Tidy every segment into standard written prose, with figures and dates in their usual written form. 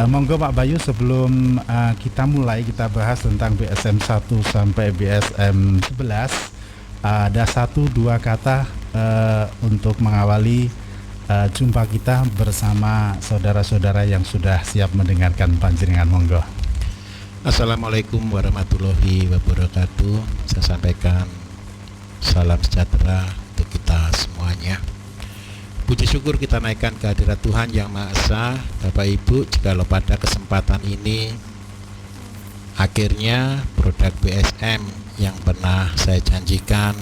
Monggo Pak Bayu, sebelum kita mulai kita bahas tentang BSM 1 sampai BSM 11, ada 1-2 kata untuk mengawali jumpa kita bersama saudara-saudara yang sudah siap mendengarkan panjenengan. Monggo. Assalamualaikum warahmatullahi wabarakatuh. Saya sampaikan salam sejahtera untuk kita semuanya. Puji syukur kita naikkan kehadirat Tuhan Yang Maha Esa. Bapak Ibu, jikalau pada kesempatan ini akhirnya produk BSM yang pernah saya janjikan,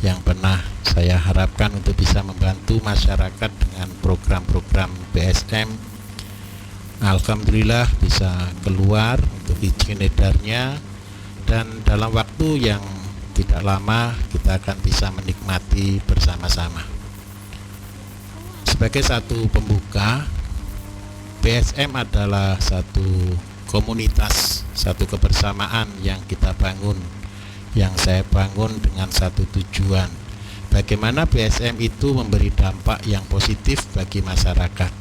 yang pernah saya harapkan untuk bisa membantu masyarakat dengan program-program BSM, alhamdulillah bisa keluar untuk izin edarnya, dan dalam waktu yang tidak lama kita akan bisa menikmati bersama-sama. Sebagai satu pembuka, BSM adalah satu komunitas, satu kebersamaan yang kita bangun, yang saya bangun dengan satu tujuan. Bagaimana BSM itu memberi dampak yang positif bagi masyarakat.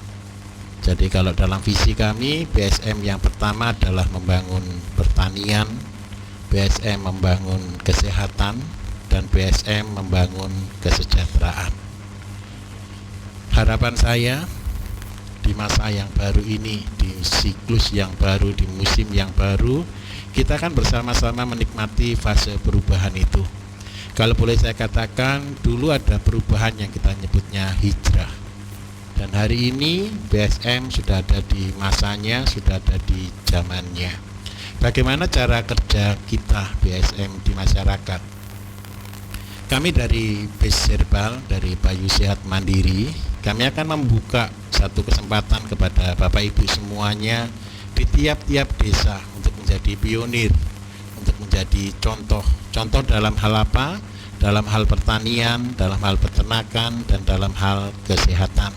Jadi kalau dalam visi kami, BSM yang pertama adalah membangun pertanian, BSM membangun kesehatan, dan BSM membangun kesejahteraan. Harapan saya di masa yang baru ini, di siklus yang baru, di musim yang baru, kita akan bersama-sama menikmati fase perubahan itu. Kalau boleh saya katakan, dulu ada perubahan yang kita nyebutnya hijrah. Dan hari ini BSM sudah ada di masanya, sudah ada di zamannya. Bagaimana cara kerja kita BSM di masyarakat? Kami dari Base Herbal, dari Bayu Sehat Mandiri, kami akan membuka satu kesempatan kepada Bapak Ibu semuanya di tiap-tiap desa untuk menjadi pionir, untuk menjadi contoh. Contoh dalam hal apa? Dalam hal pertanian, dalam hal peternakan, dan dalam hal kesehatan.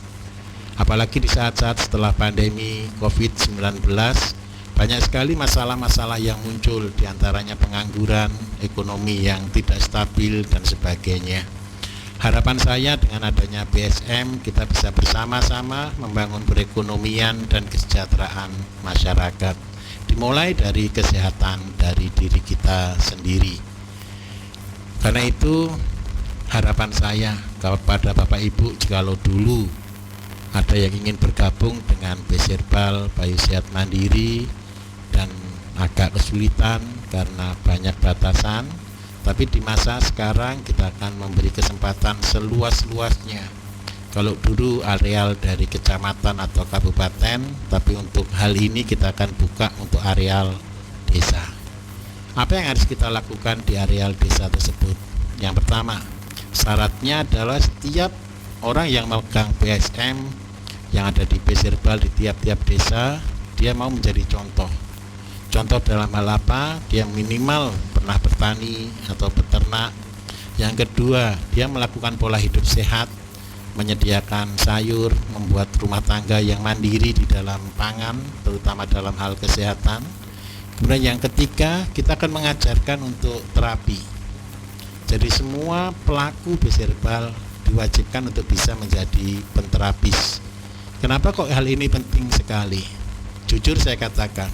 Apalagi di saat-saat setelah pandemi COVID-19, banyak sekali masalah-masalah yang muncul, diantaranya pengangguran, ekonomi yang tidak stabil, dan sebagainya. Harapan saya dengan adanya BSM, kita bisa bersama-sama membangun perekonomian dan kesejahteraan masyarakat. Dimulai dari kesehatan dari diri kita sendiri. Karena itu harapan saya kepada Bapak Ibu, jikalau dulu ada yang ingin bergabung dengan Base Herbal, Bayu Sehat Mandiri, dan agak kesulitan karena banyak batasan, tapi di masa sekarang kita akan memberi kesempatan seluas-luasnya. Kalau dulu areal dari kecamatan atau kabupaten, tapi untuk hal ini kita akan buka untuk areal desa. Apa yang harus kita lakukan di areal desa tersebut? Yang pertama, syaratnya adalah setiap orang yang memegang BSM yang ada di Base Herbal di tiap-tiap desa, dia mau menjadi contoh. Contoh dalam hal apa? Dia minimal pernah bertani atau beternak. Yang kedua, dia melakukan pola hidup sehat, menyediakan sayur, membuat rumah tangga yang mandiri di dalam pangan, terutama dalam hal kesehatan. Kemudian yang ketiga, kita akan mengajarkan untuk terapi. Jadi semua pelaku Base Herbal diwajibkan untuk bisa menjadi penterapis. Kenapa kok hal ini penting sekali? Jujur saya katakan,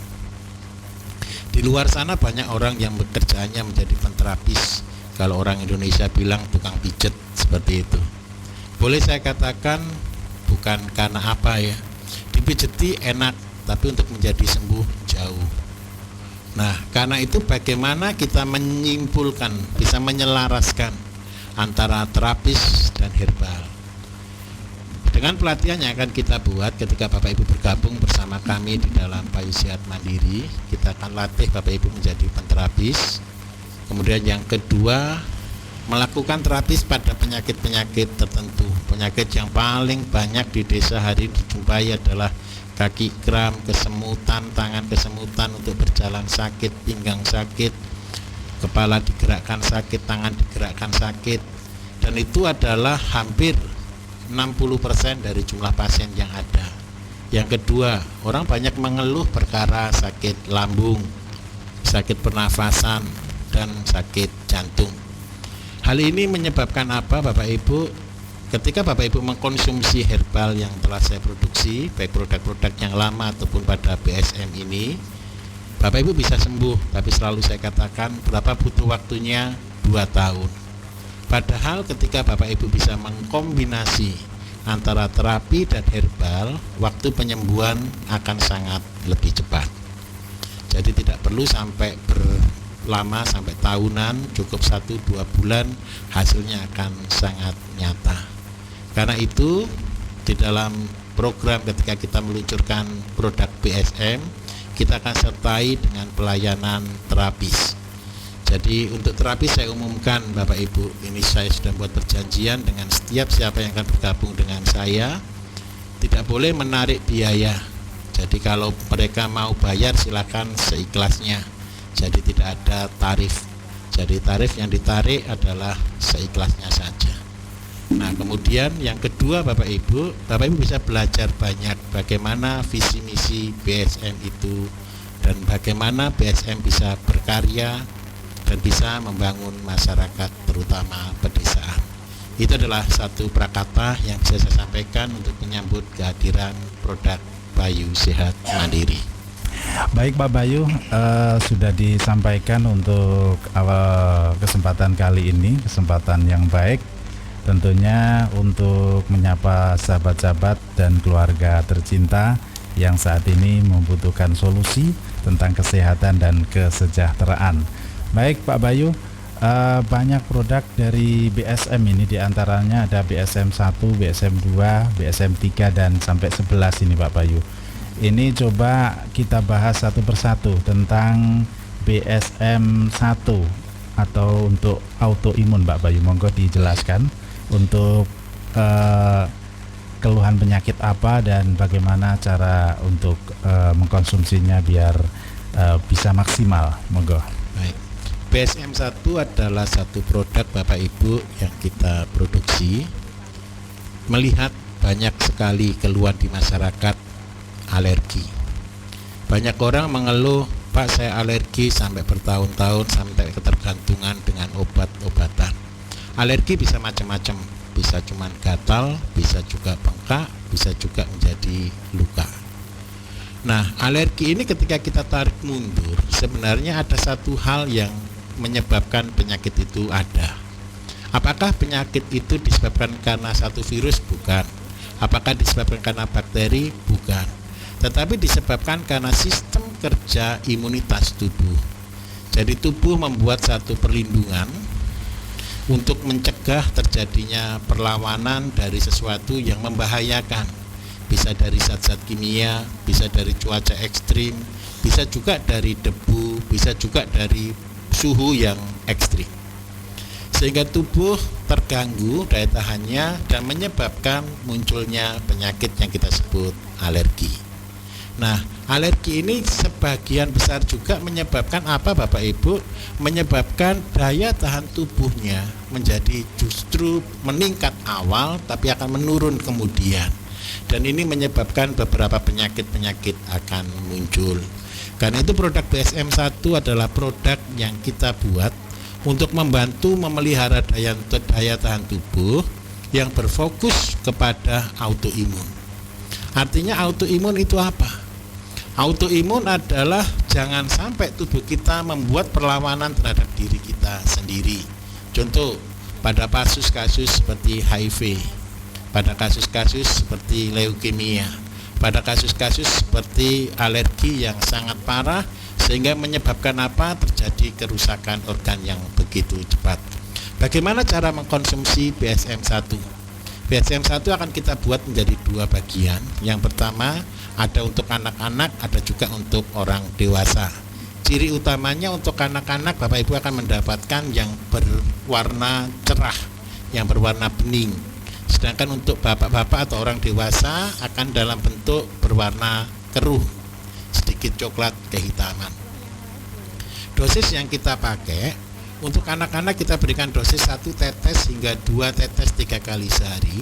di luar sana banyak orang yang bekerjaannya menjadi penterapis. Kalau orang Indonesia bilang tukang pijet, seperti itu. Boleh saya katakan bukan karena apa ya, dipijeti enak, tapi untuk menjadi sembuh jauh. Nah, karena itu bagaimana kita menyimpulkan, bisa menyelaraskan antara terapis dan herbal. Dengan pelatihan yang akan kita buat ketika Bapak Ibu bergabung bersama kami di dalam Bayu Sehat Mandiri, kita akan latih Bapak Ibu menjadi penterapis. Kemudian yang kedua, melakukan terapis pada penyakit-penyakit tertentu. Penyakit yang paling banyak di desa hari ini dijumpai adalah kaki kram, kesemutan, tangan kesemutan untuk berjalan sakit, pinggang sakit, kepala digerakkan sakit, tangan digerakkan sakit. Dan itu adalah hampir 60% dari jumlah pasien yang ada. Yang kedua, orang banyak mengeluh perkara sakit lambung, sakit pernafasan, dan sakit jantung. Hal ini menyebabkan apa Bapak Ibu? Ketika Bapak Ibu mengkonsumsi herbal yang telah saya produksi, baik produk-produk yang lama ataupun pada BSM ini, Bapak Ibu bisa sembuh, tapi selalu saya katakan berapa butuh waktunya? 2 tahun. Padahal ketika Bapak Ibu bisa mengkombinasi antara terapi dan herbal, waktu penyembuhan akan sangat lebih cepat. Jadi tidak perlu sampai berlama sampai tahunan, cukup 1-2 bulan hasilnya akan sangat nyata. Karena itu di dalam program ketika kita meluncurkan produk BSM, kita akan sertai dengan pelayanan terapis. Jadi untuk terapis saya umumkan Bapak Ibu, ini saya sudah buat perjanjian dengan setiap siapa yang akan bergabung dengan saya, tidak boleh menarik biaya. Jadi kalau mereka mau bayar silakan seikhlasnya. Jadi tidak ada tarif. Jadi tarif yang ditarik adalah seikhlasnya saja. Nah, kemudian yang kedua Bapak Ibu bisa belajar banyak bagaimana visi misi BSM itu dan bagaimana BSM bisa berkarya dan bisa membangun masyarakat terutama pedesaan. Itu adalah satu prakata yang bisa saya sampaikan untuk menyambut kehadiran produk Bayu Sehat Mandiri. Baik Pak Bayu, sudah disampaikan untuk awal kesempatan kali ini, kesempatan yang baik tentunya untuk menyapa sahabat-sahabat dan keluarga tercinta yang saat ini membutuhkan solusi tentang kesehatan dan kesejahteraan. Baik Pak Bayu, banyak produk dari BSM ini, diantaranya ada BSM 1, BSM 2, BSM 3 dan sampai 11 ini Pak Bayu. Ini coba kita bahas satu persatu tentang BSM 1 atau untuk autoimun Pak Bayu. Monggo dijelaskan untuk keluhan penyakit apa dan bagaimana cara untuk mengkonsumsinya biar bisa maksimal. Monggo. Baik. BSM 1 adalah satu produk Bapak Ibu yang kita produksi. Melihat banyak sekali keluhan di masyarakat alergi. Banyak orang mengeluh, Pak saya alergi sampai bertahun-tahun, sampai ketergantungan dengan obat-obatan. Alergi bisa macam-macam, bisa cuman gatal, bisa juga bengkak, bisa juga menjadi luka. Nah, alergi ini ketika kita tarik mundur, sebenarnya ada satu hal yang menyebabkan penyakit itu ada. Apakah penyakit itu disebabkan karena satu virus? Bukan. Apakah disebabkan karena bakteri? Bukan. Tetapi disebabkan karena sistem kerja imunitas tubuh. Jadi tubuh membuat satu perlindungan untuk mencegah terjadinya perlawanan dari sesuatu yang membahayakan. Bisa dari zat-zat kimia, bisa dari cuaca ekstrim, bisa juga dari debu, bisa juga dari suhu yang ekstrim. Sehingga tubuh terganggu daya tahannya dan menyebabkan munculnya penyakit yang kita sebut alergi. Nah, alergi ini sebagian besar juga menyebabkan apa Bapak Ibu? Menyebabkan daya tahan tubuhnya menjadi justru meningkat awal tapi akan menurun kemudian. Dan ini menyebabkan beberapa penyakit-penyakit akan muncul. Karena itu produk BSM 1 adalah produk yang kita buat untuk membantu memelihara daya tahan tubuh yang berfokus kepada autoimun. Artinya autoimun itu apa? Autoimun adalah jangan sampai tubuh kita membuat perlawanan terhadap diri kita sendiri. Contoh, pada kasus-kasus seperti HIV, pada kasus-kasus seperti leukemia, pada kasus-kasus seperti alergi yang sangat parah sehingga menyebabkan apa? Terjadi kerusakan organ yang begitu cepat. Bagaimana cara mengkonsumsi BSM 1? BSM 1 akan kita buat menjadi 2 bagian. Yang pertama ada untuk anak-anak, ada juga untuk orang dewasa. Ciri utamanya untuk anak-anak Bapak Ibu akan mendapatkan yang berwarna cerah, yang berwarna bening. Sedangkan untuk bapak-bapak atau orang dewasa akan dalam bentuk berwarna keruh, sedikit coklat kehitaman. Dosis yang kita pakai untuk anak-anak kita berikan dosis 1 tetes hingga 2 tetes 3 kali sehari.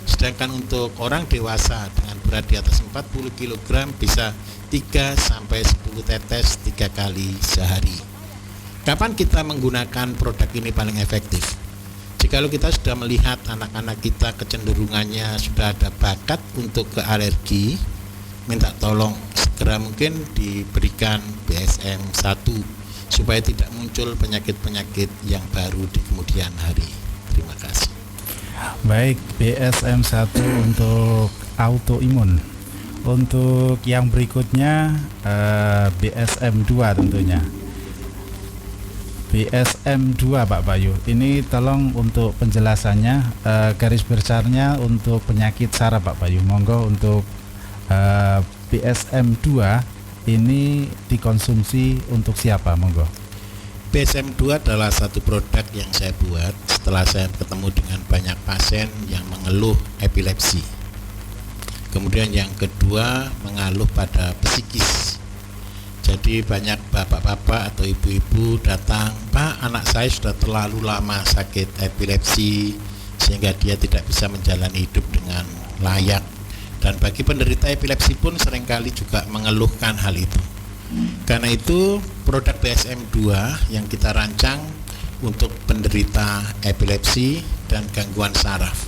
Sedangkan untuk orang dewasa dengan berat di atas 40 kg bisa 3 sampai 10 tetes 3 kali sehari. Kapan kita menggunakan produk ini paling efektif? Jadi kalau kita sudah melihat anak-anak kita kecenderungannya sudah ada bakat untuk ke alergi, minta tolong segera mungkin diberikan BSM 1 supaya tidak muncul penyakit-penyakit yang baru di kemudian hari. Terima kasih. Baik, BSM 1 untuk autoimun. Untuk yang berikutnya BSM 2 tentunya. BSM 2 Pak Bayu. Ini tolong untuk penjelasannya, garis besarnya untuk penyakit saraf Pak Bayu. Monggo untuk BSM 2 ini dikonsumsi untuk siapa? Monggo. BSM 2 adalah satu produk yang saya buat setelah saya ketemu dengan banyak pasien yang mengeluh epilepsi. Kemudian yang kedua mengeluh pada psikis. Jadi banyak bapak-bapak atau ibu-ibu datang, Pak, anak saya sudah terlalu lama sakit epilepsi sehingga dia tidak bisa menjalani hidup dengan layak. Dan bagi penderita epilepsi pun seringkali juga mengeluhkan hal itu. Karena itu produk BSM 2 yang kita rancang untuk penderita epilepsi dan gangguan saraf.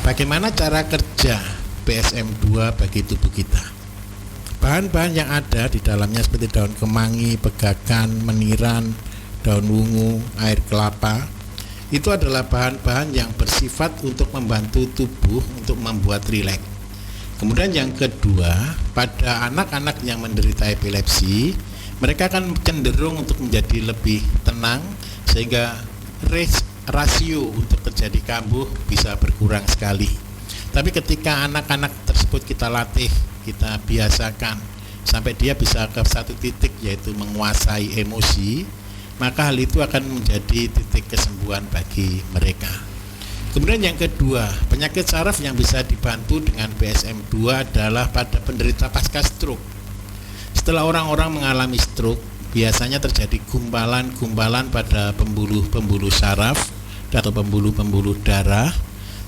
Bagaimana cara kerja BSM 2 bagi tubuh kita? Bahan-bahan yang ada di dalamnya seperti daun kemangi, pegakan, meniran, daun wungu, air kelapa, itu adalah bahan-bahan yang bersifat untuk membantu tubuh untuk membuat rileks. Kemudian yang kedua, pada anak-anak yang menderita epilepsi, mereka akan cenderung untuk menjadi lebih tenang sehingga rasio untuk terjadi kambuh bisa berkurang sekali. Tapi ketika anak-anak tersebut kita latih, kita biasakan sampai dia bisa ke satu titik, yaitu menguasai emosi, maka hal itu akan menjadi titik kesembuhan bagi mereka. Kemudian yang kedua, penyakit saraf yang bisa dibantu dengan BSM 2 adalah pada penderita pasca stroke. Setelah orang-orang mengalami stroke, biasanya terjadi gumpalan-gumpalan pada pembuluh-pembuluh saraf atau pembuluh-pembuluh darah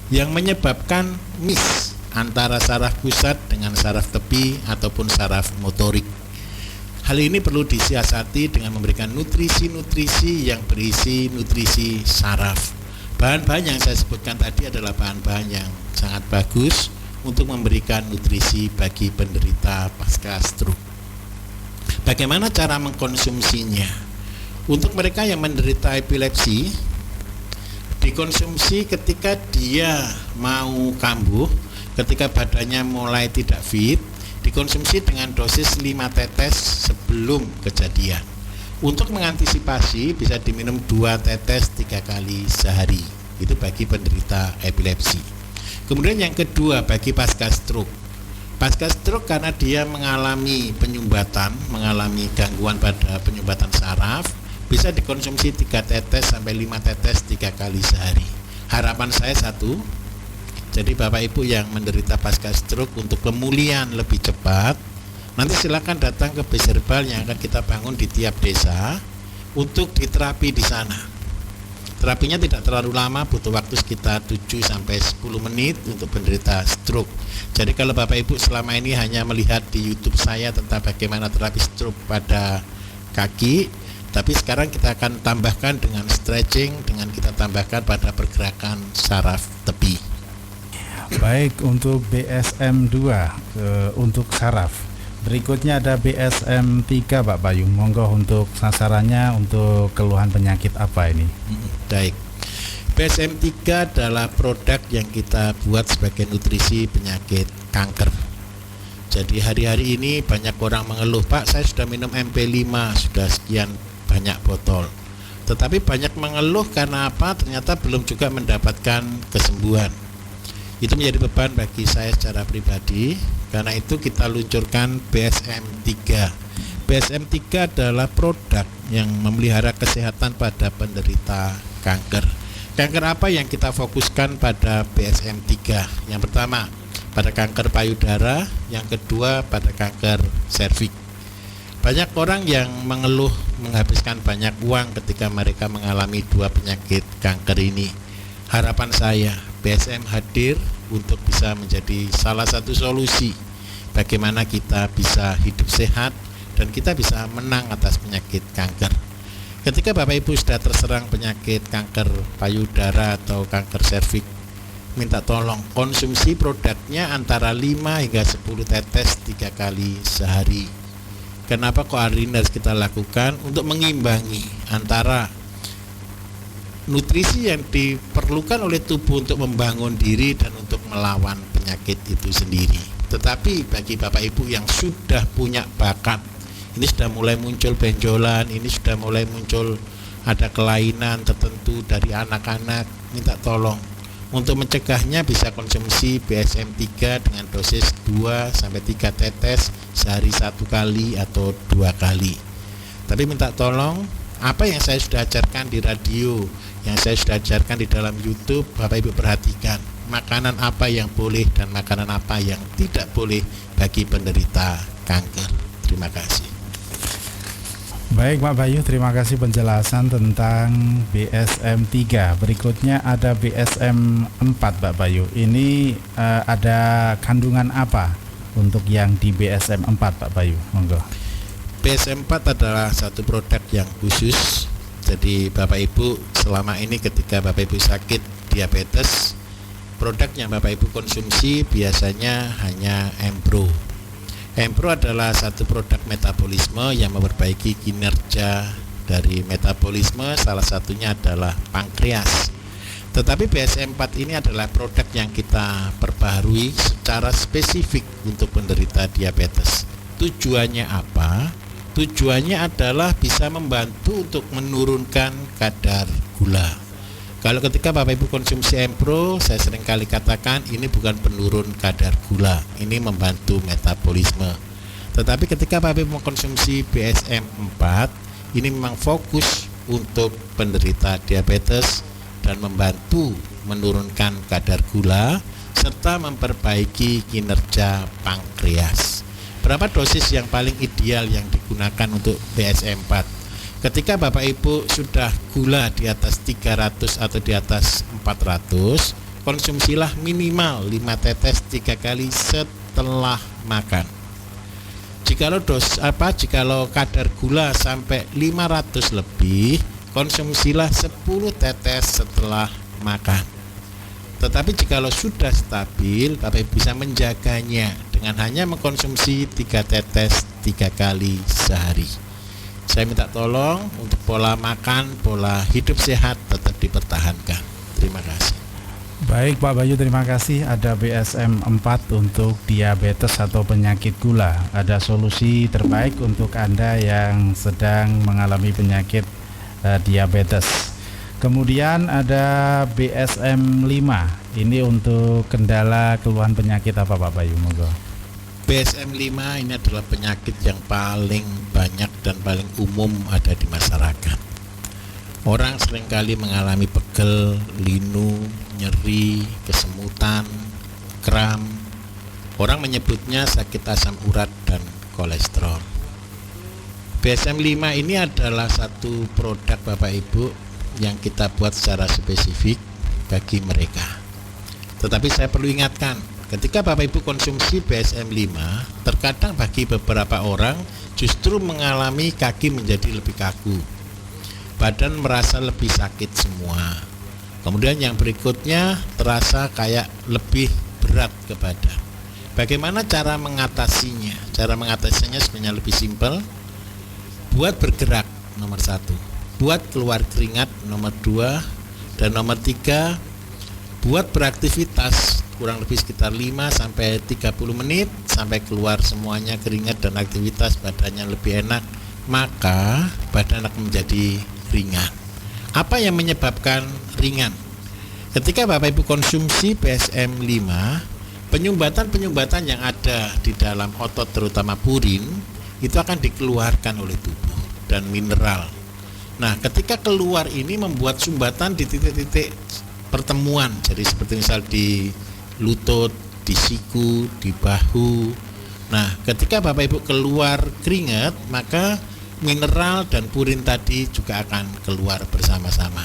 yang menyebabkan miss antara saraf pusat dengan saraf tepi ataupun saraf motorik. Hal ini perlu disiasati dengan memberikan nutrisi-nutrisi yang berisi nutrisi saraf. Bahan-bahan yang saya sebutkan tadi adalah bahan-bahan yang sangat bagus untuk memberikan nutrisi bagi penderita pasca stroke. Bagaimana cara mengkonsumsinya? Untuk mereka yang menderita epilepsi, dikonsumsi ketika dia mau kambuh, ketika badannya mulai tidak fit, dikonsumsi dengan dosis 5 tetes sebelum kejadian. Untuk mengantisipasi bisa diminum 2 tetes 3 kali sehari. Itu bagi penderita epilepsi. Kemudian yang kedua bagi pasca stroke. Pasca stroke karena dia mengalami penyumbatan, mengalami gangguan pada penyumbatan saraf, bisa dikonsumsi 3 tetes sampai 5 tetes 3 kali sehari. Harapan saya satu, jadi Bapak Ibu yang menderita pasca stroke untuk pemulihan lebih cepat, nanti silakan datang ke bis herbal yang akan kita bangun di tiap desa untuk diterapi di sana. Terapinya tidak terlalu lama, butuh waktu sekitar 7 sampai 10 menit untuk penderita stroke. Jadi kalau Bapak Ibu selama ini hanya melihat di YouTube saya tentang bagaimana terapi stroke pada kaki, tapi sekarang kita akan tambahkan dengan stretching, dengan kita tambahkan pada pergerakan saraf tepi. Baik, untuk BSM 2 untuk saraf. Berikutnya ada BSM 3 Pak Bayu. Monggo untuk sasarannya untuk keluhan penyakit apa ini? Baik. BSM 3 adalah produk yang kita buat sebagai nutrisi penyakit kanker. Jadi hari-hari ini banyak orang mengeluh, Pak, saya sudah minum MP5 sudah sekian banyak botol. Tetapi banyak mengeluh karena apa? Ternyata belum juga mendapatkan kesembuhan. Itu menjadi beban bagi saya secara pribadi. Karena itu kita luncurkan BSM 3. BSM 3 adalah produk yang memelihara kesehatan pada penderita kanker. Kanker apa yang kita fokuskan pada BSM 3? Yang pertama, pada kanker payudara, yang kedua pada kanker serviks. Banyak orang yang mengeluh menghabiskan banyak uang ketika mereka mengalami 2 penyakit kanker ini. Harapan saya, BSM hadir untuk bisa menjadi salah satu solusi bagaimana kita bisa hidup sehat dan kita bisa menang atas penyakit kanker. Ketika Bapak Ibu sudah terserang penyakit kanker payudara atau kanker serviks, minta tolong konsumsi produknya antara 5 hingga 10 tetes 3 kali sehari. Kenapa kok hari ini harus kita lakukan? Untuk mengimbangi antara nutrisi yang diperlukan oleh tubuh untuk membangun diri dan untuk melawan penyakit itu sendiri. Tetapi bagi Bapak Ibu yang sudah punya bakat, ini sudah mulai muncul benjolan, ini sudah mulai muncul ada kelainan tertentu dari anak-anak, minta tolong untuk mencegahnya bisa konsumsi BSM 3 dengan dosis 2-3 tetes sehari 1 kali atau 2 kali. Tapi minta tolong apa yang saya sudah ajarkan di radio, yang saya sudah ajarkan di dalam YouTube, Bapak Ibu perhatikan makanan apa yang boleh dan makanan apa yang tidak boleh bagi penderita kanker. Terima kasih. Baik Pak Bayu, terima kasih penjelasan tentang BSM 3. Berikutnya ada BSM 4 Pak Bayu. Ini ada kandungan apa untuk yang di BSM 4 Pak Bayu? Monggo. BSM 4 adalah satu produk yang khusus. Jadi Bapak Ibu selama ini ketika Bapak Ibu sakit diabetes, produk yang Bapak Ibu konsumsi biasanya hanya Empro. Empro adalah satu produk metabolisme yang memperbaiki kinerja dari metabolisme, salah satunya adalah pankreas. Tetapi BSM 4 ini adalah produk yang kita perbaharui secara spesifik untuk penderita diabetes. Tujuannya apa? Tujuannya adalah bisa membantu untuk menurunkan kadar gula. Kalau ketika Bapak Ibu konsumsi Empro, saya sering kali katakan ini bukan penurun kadar gula, ini membantu metabolisme. Tetapi ketika Bapak Ibu mengkonsumsi BSM 4, ini memang fokus untuk penderita diabetes dan membantu menurunkan kadar gula serta memperbaiki kinerja pankreas. Berapa dosis yang paling ideal yang digunakan untuk BSM 4? Ketika Bapak Ibu sudah gula di atas 300 atau di atas 400, konsumsilah minimal 5 tetes 3 kali setelah makan. Jikalau kadar gula sampai 500 lebih, konsumsilah 10 tetes setelah makan. Tetapi jikalau sudah stabil, Bapak Ibu bisa menjaganya dengan hanya mengkonsumsi 3 tetes 3 kali sehari. Saya minta tolong untuk pola makan, pola hidup sehat tetap dipertahankan. Terima kasih. Baik Pak Bayu, terima kasih. Ada BSM 4 untuk diabetes atau penyakit gula. Ada solusi terbaik untuk Anda yang sedang mengalami penyakit diabetes. Kemudian ada BSM 5. Ini untuk kendala keluhan penyakit apa Pak Bayu? Monggo. BSM 5 ini adalah penyakit yang paling banyak dan paling umum ada di masyarakat. Orang seringkali mengalami pegel, linu, nyeri, kesemutan, kram. Orang menyebutnya sakit asam urat dan kolesterol. BSM 5 ini adalah satu produk Bapak Ibu yang kita buat secara spesifik bagi mereka. Tetapi saya perlu ingatkan, ketika Bapak Ibu konsumsi BSM 5, terkadang bagi beberapa orang justru mengalami kaki menjadi lebih kaku, badan merasa lebih sakit semua. Kemudian yang berikutnya terasa kayak lebih berat ke badan. Bagaimana cara mengatasinya? Cara mengatasinya sebenarnya lebih simpel. Buat bergerak nomor 1, buat keluar keringat nomor 2, dan nomor 3 buat beraktivitas kurang lebih sekitar 5-30 menit sampai keluar semuanya keringat dan aktivitas badannya lebih enak, maka badan akan menjadi ringan. Apa yang menyebabkan ringan? Ketika Bapak Ibu konsumsi BSM 5, penyumbatan yang ada di dalam otot terutama purin itu akan dikeluarkan oleh tubuh dan mineral. Nah, ketika keluar ini membuat sumbatan di titik-titik pertemuan, jadi seperti misal di lutut, di siku, di bahu. Nah, ketika Bapak Ibu keluar keringat, maka mineral dan purin tadi juga akan keluar bersama-sama.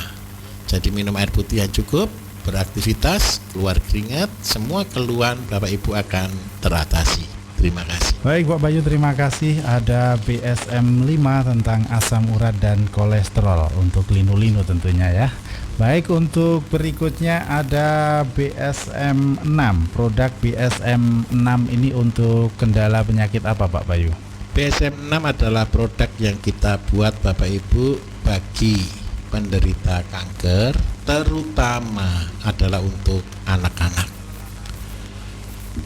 Jadi minum air putih yang cukup, beraktivitas, keluar keringat, semua keluhan Bapak Ibu akan teratasi. Terima kasih. Baik Pak Bayu, terima kasih. Ada BSM 5 tentang asam urat dan kolesterol untuk linu-linu tentunya ya. Baik, untuk berikutnya ada BSM 6. Produk BSM 6 ini untuk kendala penyakit apa Pak Bayu? BSM 6 adalah produk yang kita buat Bapak Ibu bagi penderita kanker, terutama adalah untuk anak-anak.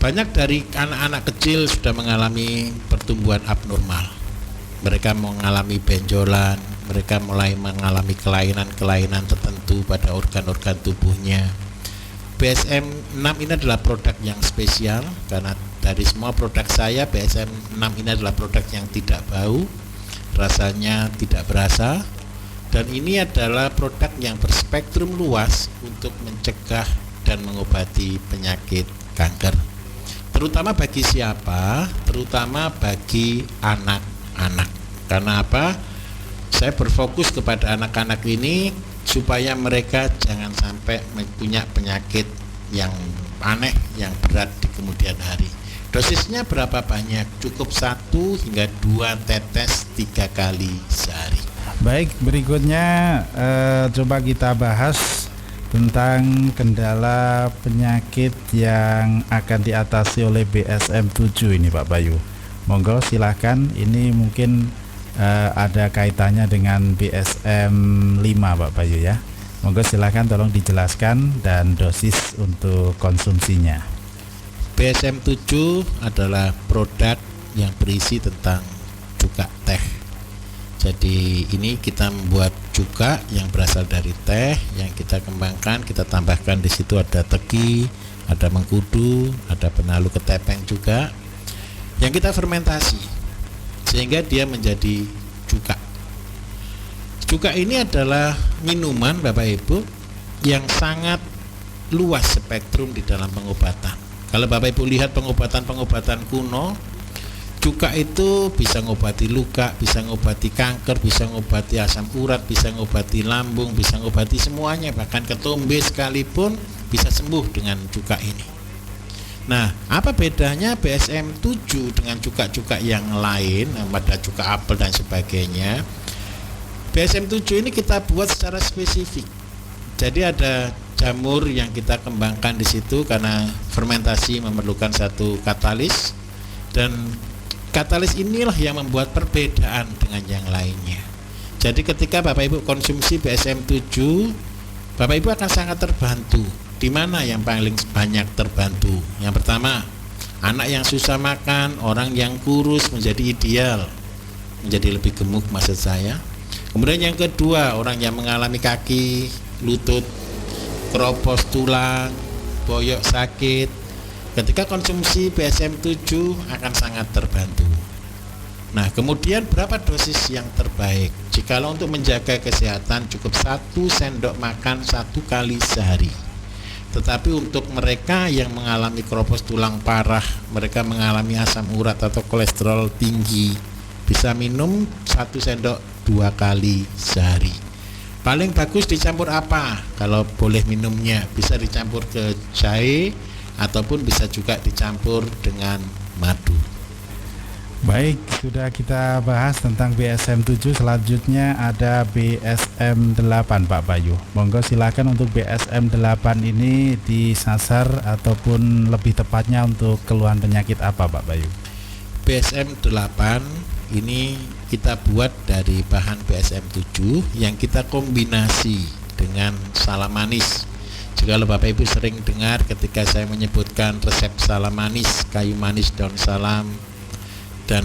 Banyak dari anak-anak kecil sudah mengalami pertumbuhan abnormal. Mereka mengalami benjolan, mereka mulai mengalami kelainan-kelainan tertentu pada organ-organ tubuhnya. BSM 6 ini adalah produk yang spesial karena dari semua produk saya, BSM 6 ini adalah produk yang tidak bau, rasanya tidak berasa, dan ini adalah produk yang berspektrum luas untuk mencegah dan mengobati penyakit kanker. Terutama bagi siapa? Terutama bagi anak-anak. Karena apa? Saya berfokus kepada anak-anak ini supaya mereka jangan sampai punya penyakit yang aneh, yang berat di kemudian hari. Dosisnya berapa banyak? Cukup 1 hingga 2 tetes 3 kali sehari. Baik, berikutnya coba kita bahas tentang kendala penyakit yang akan diatasi oleh BSM 7 ini Pak Bayu. Monggo silahkan, ini mungkin ada kaitannya dengan BSM 5 Pak Bayu ya. Monggo silahkan tolong dijelaskan dan dosis untuk konsumsinya. BSM 7 adalah produk yang berisi tentang cuka teh. Jadi ini kita membuat cuka yang berasal dari teh yang kita kembangkan, kita tambahkan di situ ada teki, ada mengkudu, ada penalu ketepeng juga yang kita fermentasi sehingga dia menjadi cuka. Cuka ini adalah minuman Bapak Ibu yang sangat luas spektrum di dalam pengobatan. Kalau Bapak Ibu lihat pengobatan-pengobatan kuno, cuka itu bisa ngobati luka, bisa ngobati kanker, bisa ngobati asam urat, bisa ngobati lambung, bisa ngobati semuanya, bahkan ketombe sekalipun bisa sembuh dengan cuka ini. Nah, apa bedanya BSM 7 dengan cuka-cuka yang lain, pada cuka apel dan sebagainya? BSM 7 ini kita buat secara spesifik. Jadi ada jamur yang kita kembangkan di situ karena fermentasi memerlukan satu katalis, dan katalis inilah yang membuat perbedaan dengan yang lainnya. Jadi ketika Bapak Ibu konsumsi BSM 7, Bapak Ibu akan sangat terbantu. Di mana yang paling banyak terbantu? Yang pertama, anak yang susah makan, orang yang kurus menjadi ideal, menjadi lebih gemuk maksud saya. Kemudian yang kedua, orang yang mengalami kaki, lutut, keropos tulang, boyok sakit, ketika konsumsi BSM 7 akan sangat terbantu. Nah, kemudian berapa dosis yang terbaik? Jikalau untuk menjaga kesehatan cukup 1 sendok makan 1 kali sehari. Tetapi untuk mereka yang mengalami keropos tulang parah, mereka mengalami asam urat atau kolesterol tinggi, bisa minum 1 sendok 2 kali sehari. Paling bagus dicampur apa? Kalau boleh minumnya, bisa dicampur ke jahe ataupun bisa juga dicampur dengan madu. Baik, sudah kita bahas tentang BSM 7, selanjutnya ada BSM 8 Pak Bayu. Monggo silakan, untuk BSM 8 ini disasar ataupun lebih tepatnya untuk keluhan penyakit apa Pak Bayu? BSM 8 ini kita buat dari bahan BSM 7 yang kita kombinasi dengan salam manis. Jika Bapak Ibu sering dengar ketika saya menyebutkan resep salam manis, kayu manis, daun salam, dan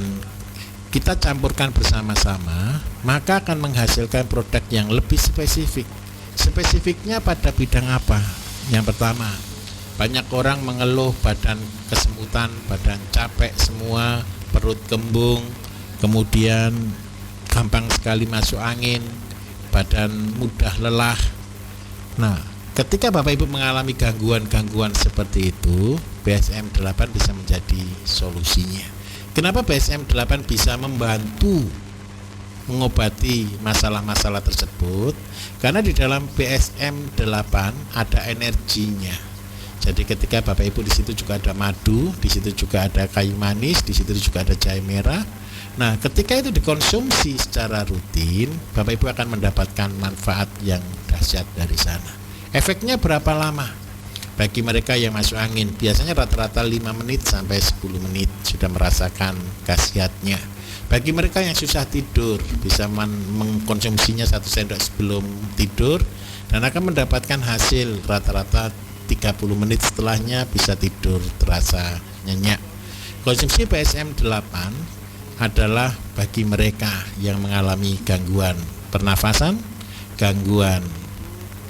kita campurkan bersama-sama, maka akan menghasilkan produk yang lebih spesifik. Spesifiknya pada bidang apa? Yang pertama, banyak orang mengeluh badan kesemutan, badan capek semua, perut kembung, kemudian gampang sekali masuk angin, badan mudah lelah. Nah, ketika Bapak Ibu mengalami gangguan-gangguan seperti itu, BSM 8 bisa menjadi solusinya. Kenapa BSM 8 bisa membantu mengobati masalah-masalah tersebut? Karena di dalam BSM 8 ada energinya. Jadi ketika Bapak Ibu di situ juga ada madu, di situ juga ada kayu manis, di situ juga ada jahe merah. Nah, ketika itu dikonsumsi secara rutin, Bapak Ibu akan mendapatkan manfaat yang dahsyat dari sana. Efeknya berapa lama? Bagi mereka yang masuk angin, biasanya rata-rata 5 menit sampai 10 menit sudah merasakan khasiatnya. Bagi mereka yang susah tidur, bisa mengkonsumsinya 1 sendok sebelum tidur dan akan mendapatkan hasil rata-rata 30 menit setelahnya bisa tidur terasa nyenyak. Konsumsi PSM 8 adalah bagi mereka yang mengalami gangguan pernafasan, gangguan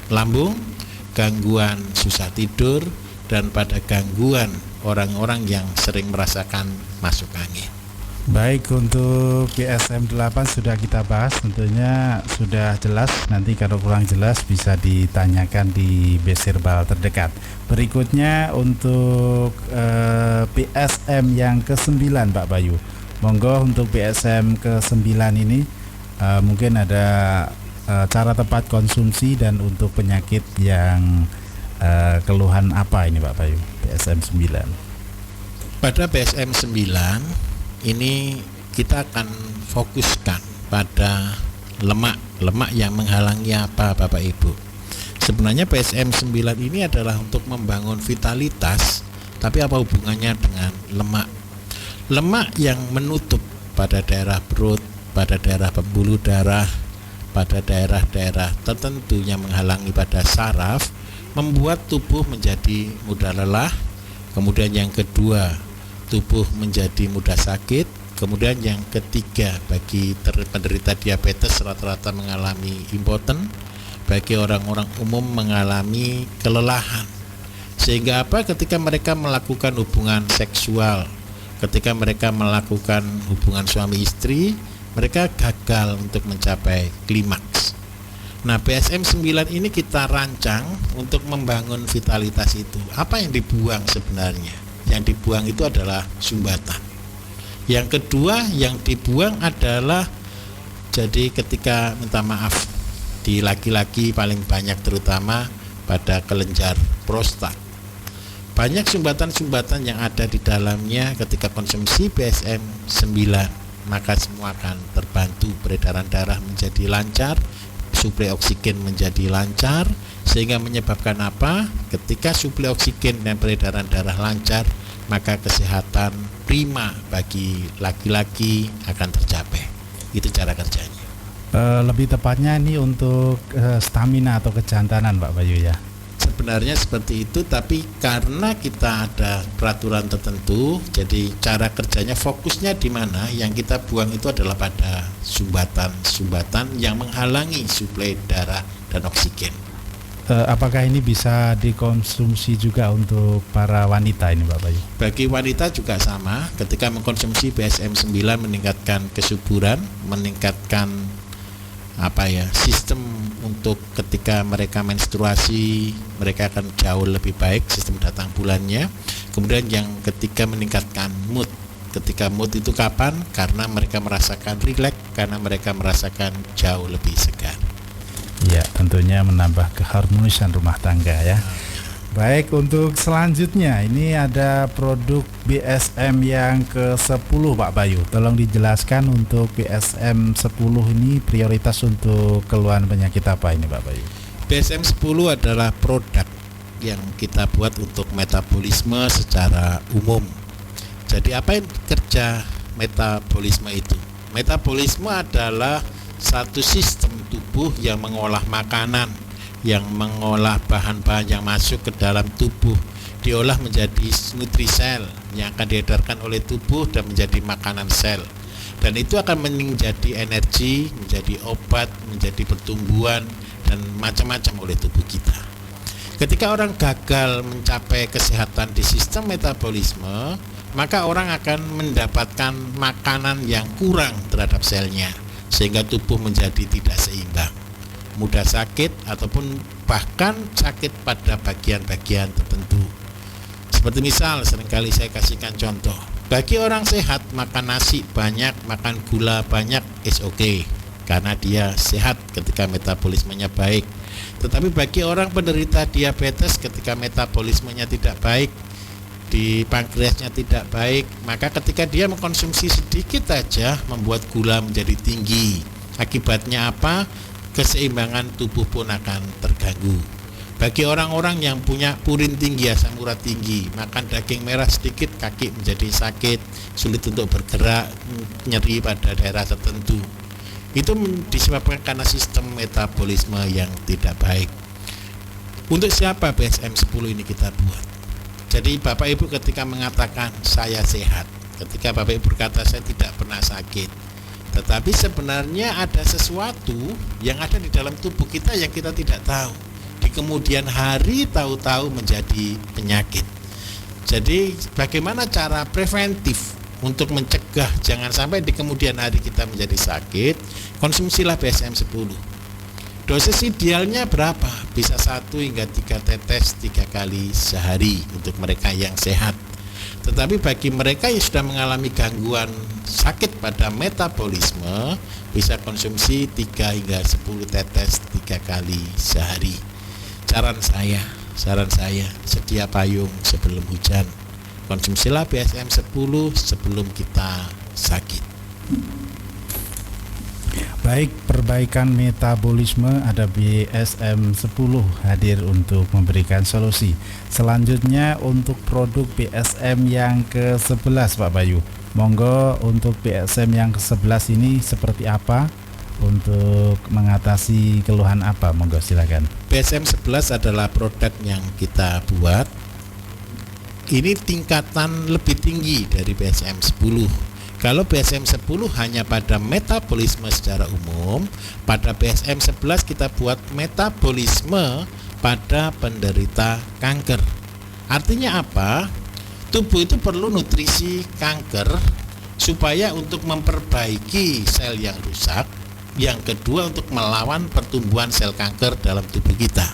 lambung, gangguan susah tidur, dan pada gangguan orang-orang yang sering merasakan masuk angin. Baik, untuk PSM 8 sudah kita bahas, tentunya sudah jelas. Nanti kalau kurang jelas bisa ditanyakan di Besirbal terdekat. Berikutnya untuk PSM yang ke-9 Pak Bayu. Monggo untuk PSM ke-9 ini mungkin ada cara tepat konsumsi dan untuk penyakit yang keluhan apa ini Pak Bayu, PSM 9. Pada PSM 9 ini kita akan fokuskan pada lemak yang menghalangi apa Bapak Ibu. Sebenarnya PSM 9 ini adalah untuk membangun vitalitas, tapi apa hubungannya dengan lemak? Lemak yang menutup pada daerah perut, pada daerah pembuluh darah, pada daerah-daerah tertentu yang menghalangi pada saraf, membuat tubuh menjadi mudah lelah. Kemudian yang kedua, tubuh menjadi mudah sakit. Kemudian yang ketiga, bagi penderita diabetes rata-rata mengalami impoten. Bagi orang-orang umum mengalami kelelahan. Sehingga apa? Ketika mereka melakukan hubungan seksual, ketika mereka melakukan hubungan suami istri, mereka gagal untuk mencapai klimaks. Nah, PSM 9 ini kita rancang untuk membangun vitalitas itu. Apa yang dibuang sebenarnya? Yang dibuang itu adalah sumbatan. Yang kedua yang dibuang adalah, jadi ketika minta maaf di laki-laki paling banyak terutama pada kelenjar prostat. Banyak sumbatan-sumbatan yang ada di dalamnya. Ketika konsumsi PSM 9 maka semua akan terbantu, peredaran darah menjadi lancar, suplai oksigen menjadi lancar, sehingga menyebabkan apa? Ketika suplai oksigen dan peredaran darah lancar, maka kesehatan prima bagi laki-laki akan tercapai. Itu cara kerjanya. Lebih tepatnya ini untuk stamina atau kejantanan Pak Bayu ya. Sebenarnya seperti itu, tapi karena kita ada peraturan tertentu, jadi cara kerjanya fokusnya di mana? Yang kita buang itu adalah pada sumbatan-sumbatan yang menghalangi suplai darah dan oksigen. Apakah ini bisa dikonsumsi juga untuk para wanita ini Pak Bayu? Bagi wanita juga sama, ketika mengkonsumsi PSM 9 meningkatkan kesuburan, meningkatkan sistem untuk ketika mereka menstruasi, mereka akan jauh lebih baik sistem datang bulannya. Kemudian yang ketiga meningkatkan mood. Ketika mood itu kapan? Karena mereka merasakan rileks, karena mereka merasakan jauh lebih segar. Ya, tentunya menambah keharmonisan rumah tangga ya. Baik, untuk selanjutnya ini ada produk BSM yang ke-10 Pak Bayu. Tolong dijelaskan untuk BSM 10 ini prioritas untuk keluhan penyakit apa ini Pak Bayu? BSM 10 adalah produk yang kita buat untuk metabolisme secara umum. Jadi apa yang kerja metabolisme itu? Metabolisme adalah satu sistem tubuh yang mengolah makanan, yang mengolah bahan-bahan yang masuk ke dalam tubuh, diolah menjadi nutrisel yang akan diedarkan oleh tubuh dan menjadi makanan sel. Dan itu akan menjadi energi, menjadi obat, menjadi pertumbuhan dan macam-macam oleh tubuh kita. Ketika orang gagal mencapai kesehatan di sistem metabolisme, maka orang akan mendapatkan makanan yang kurang terhadap selnya, sehingga tubuh menjadi tidak seimbang, mudah sakit ataupun bahkan sakit pada bagian-bagian tertentu. Seperti misal, seringkali saya kasihkan contoh, bagi orang sehat makan nasi banyak, makan gula banyak is okay. karena dia sehat ketika metabolismenya baik. Tetapi bagi orang penderita diabetes ketika metabolismenya tidak baik, di pankreasnya tidak baik, maka ketika dia mengkonsumsi sedikit saja membuat gula menjadi tinggi. Akibatnya apa? Keseimbangan tubuh pun akan terganggu. Bagi orang-orang yang punya purin tinggi, asam urat tinggi, makan daging merah sedikit kaki menjadi sakit, sulit untuk bergerak, nyeri pada daerah tertentu. Itu disebabkan karena sistem metabolisme yang tidak baik. Untuk siapa BSM 10 ini kita buat? Jadi Bapak Ibu ketika mengatakan saya sehat, ketika Bapak Ibu berkata saya tidak pernah sakit, tetapi sebenarnya ada sesuatu yang ada di dalam tubuh kita yang kita tidak tahu. Di kemudian hari tahu-tahu menjadi penyakit. Jadi bagaimana cara preventif untuk mencegah jangan sampai di kemudian hari kita menjadi sakit? Konsumsilah BSM 10. Dosis idealnya berapa? Bisa 1 hingga 3 tetes 3 kali sehari untuk mereka yang sehat. Tetapi bagi mereka yang sudah mengalami gangguan sakit pada metabolisme, bisa konsumsi 3 hingga 10 tetes 3 kali sehari. Saran saya, sedia payung sebelum hujan. Konsumsilah BSM 10 sebelum kita sakit. Baik, perbaikan metabolisme ada BSM 10 hadir untuk memberikan solusi. Selanjutnya untuk produk BSM yang ke-11 Pak Bayu. Monggo untuk BSM yang ke-11 ini seperti apa? Untuk mengatasi keluhan apa? Monggo silakan. BSM 11 adalah produk yang kita buat. Ini tingkatan lebih tinggi dari BSM 10. Kalau BSM 10 hanya pada metabolisme secara umum, pada BSM 11 kita buat metabolisme pada penderita kanker. Artinya apa? Tubuh itu perlu nutrisi kanker supaya untuk memperbaiki sel yang rusak. Yang kedua untuk melawan pertumbuhan sel kanker dalam tubuh kita.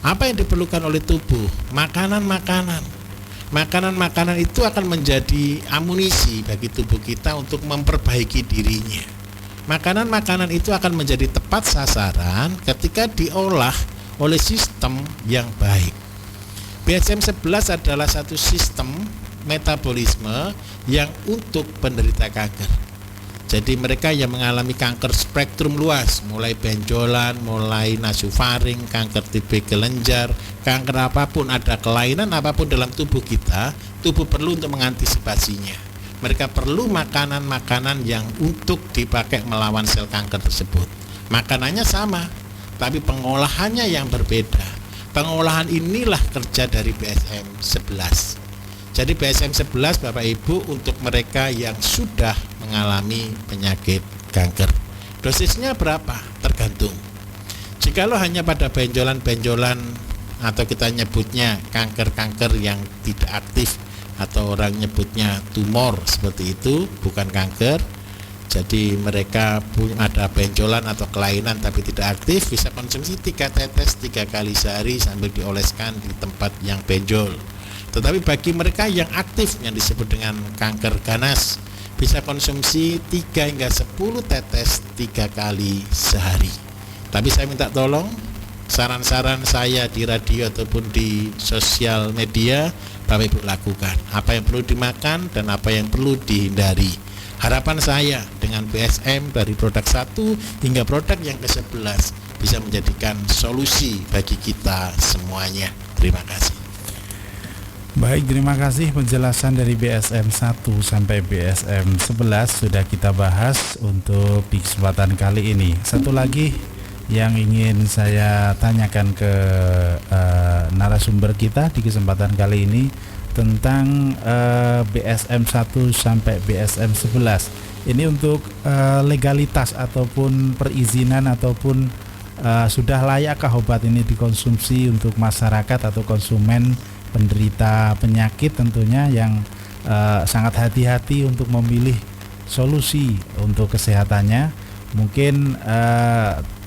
Apa yang diperlukan oleh tubuh? Makanan-makanan itu akan menjadi amunisi bagi tubuh kita untuk memperbaiki dirinya. Makanan-makanan itu akan menjadi tepat sasaran ketika diolah oleh sistem yang baik. BSM 11 adalah satu sistem metabolisme yang untuk penderita kanker. Jadi mereka yang mengalami kanker spektrum luas, mulai benjolan, mulai nasofaring, kanker tipe kelenjar, kanker apapun, ada kelainan apapun dalam tubuh kita, tubuh perlu untuk mengantisipasinya. Mereka perlu makanan-makanan yang untuk dipakai melawan sel kanker tersebut. Makanannya sama, tapi pengolahannya yang berbeda. Pengolahan inilah kerja dari BSM 11. Jadi BSM 11 Bapak Ibu untuk mereka yang sudah mengalami penyakit kanker. Dosisnya berapa? Tergantung. Jikalau hanya pada benjolan-benjolan atau kita nyebutnya kanker-kanker yang tidak aktif atau orang nyebutnya tumor seperti itu, bukan kanker. Jadi mereka ada benjolan atau kelainan tapi tidak aktif, bisa konsumsi 3 tetes 3 kali sehari sambil dioleskan di tempat yang benjol. Tetapi bagi mereka yang aktif yang disebut dengan kanker ganas, bisa konsumsi 3 hingga 10 tetes 3 kali sehari. Tapi saya minta tolong saran-saran saya di radio ataupun di sosial media, Bapak Ibu lakukan apa yang perlu dimakan dan apa yang perlu dihindari. Harapan saya dengan BSM dari produk 1 hingga produk yang ke-11 bisa menjadikan solusi bagi kita semuanya. Terima kasih. Baik, terima kasih penjelasan dari BSM 1 sampai BSM 11 sudah kita bahas untuk di kesempatan kali ini. Satu lagi yang ingin saya tanyakan ke narasumber kita di kesempatan kali ini tentang BSM 1 sampai BSM 11. Ini untuk legalitas ataupun perizinan ataupun sudah layakkah obat ini dikonsumsi untuk masyarakat atau konsumen penderita penyakit tentunya yang sangat hati-hati untuk memilih solusi untuk kesehatannya. Mungkin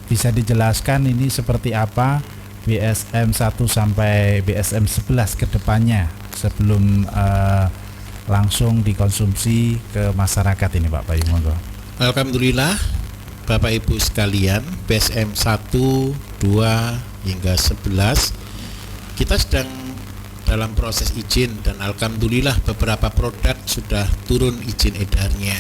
bisa dijelaskan ini seperti apa BSM 1 sampai BSM 11 ke depannya sebelum langsung dikonsumsi ke masyarakat ini Pak Bayu, monggo. Alhamdulillah Bapak Ibu sekalian, PSM 1, 2 hingga 11 kita sedang dalam proses izin, dan alhamdulillah beberapa produk sudah turun izin edarnya.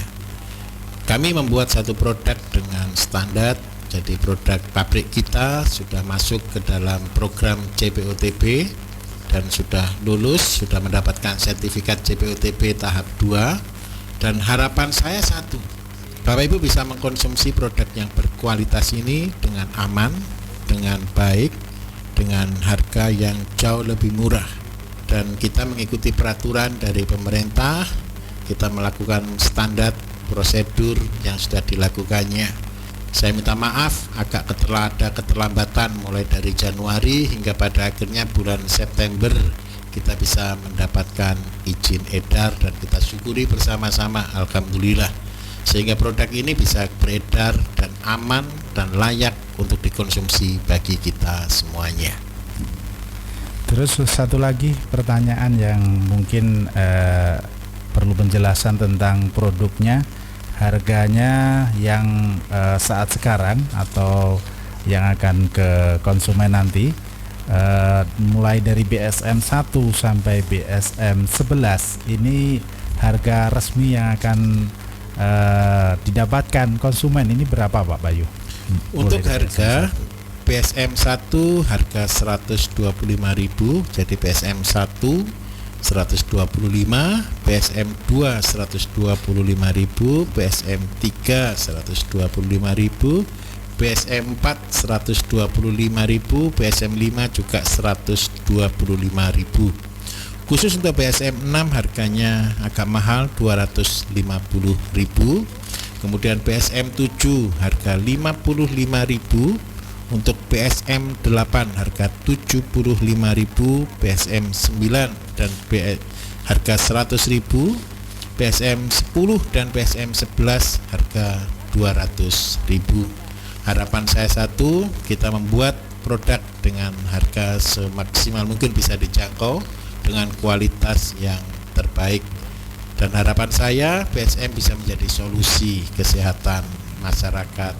Kami membuat satu produk dengan standar, jadi produk pabrik kita sudah masuk ke dalam program CPOTB dan sudah lulus, sudah mendapatkan sertifikat CPOTB tahap 2. Dan harapan saya satu, Bapak Ibu bisa mengkonsumsi produk yang berkualitas ini dengan aman, dengan baik, dengan harga yang jauh lebih murah. Dan kita mengikuti peraturan dari pemerintah, kita melakukan standar prosedur yang sudah dilakukannya. Saya minta maaf agak ada keterlambatan mulai dari Januari hingga pada akhirnya bulan September kita bisa mendapatkan izin edar, dan kita syukuri bersama-sama, alhamdulillah, sehingga produk ini bisa beredar dan aman dan layak untuk dikonsumsi bagi kita semuanya. Terus satu lagi pertanyaan yang mungkin perlu penjelasan tentang produknya, harganya yang saat sekarang atau yang akan ke konsumen nanti, mulai dari BSM 1 sampai BSM 11 ini harga resmi yang akan didapatkan konsumen ini berapa Pak Bayu? Untuk harga PSM 1 harga 125.000, jadi PSM 1 125, PSM 2 125.000, PSM 3 125.000, PSM 4 125.000, PSM 5 juga 125.000. Khusus untuk PSM 6 harganya agak mahal, 250.000. Kemudian PSM 7 harga 55.000. Untuk PSM 8 harga 75.000, PSM 9 dan harga 100.000, PSM 10 dan PSM 11 harga 200.000. Harapan saya satu, kita membuat produk dengan harga semaksimal mungkin bisa dijangkau dengan kualitas yang terbaik, dan harapan saya PSM bisa menjadi solusi kesehatan masyarakat.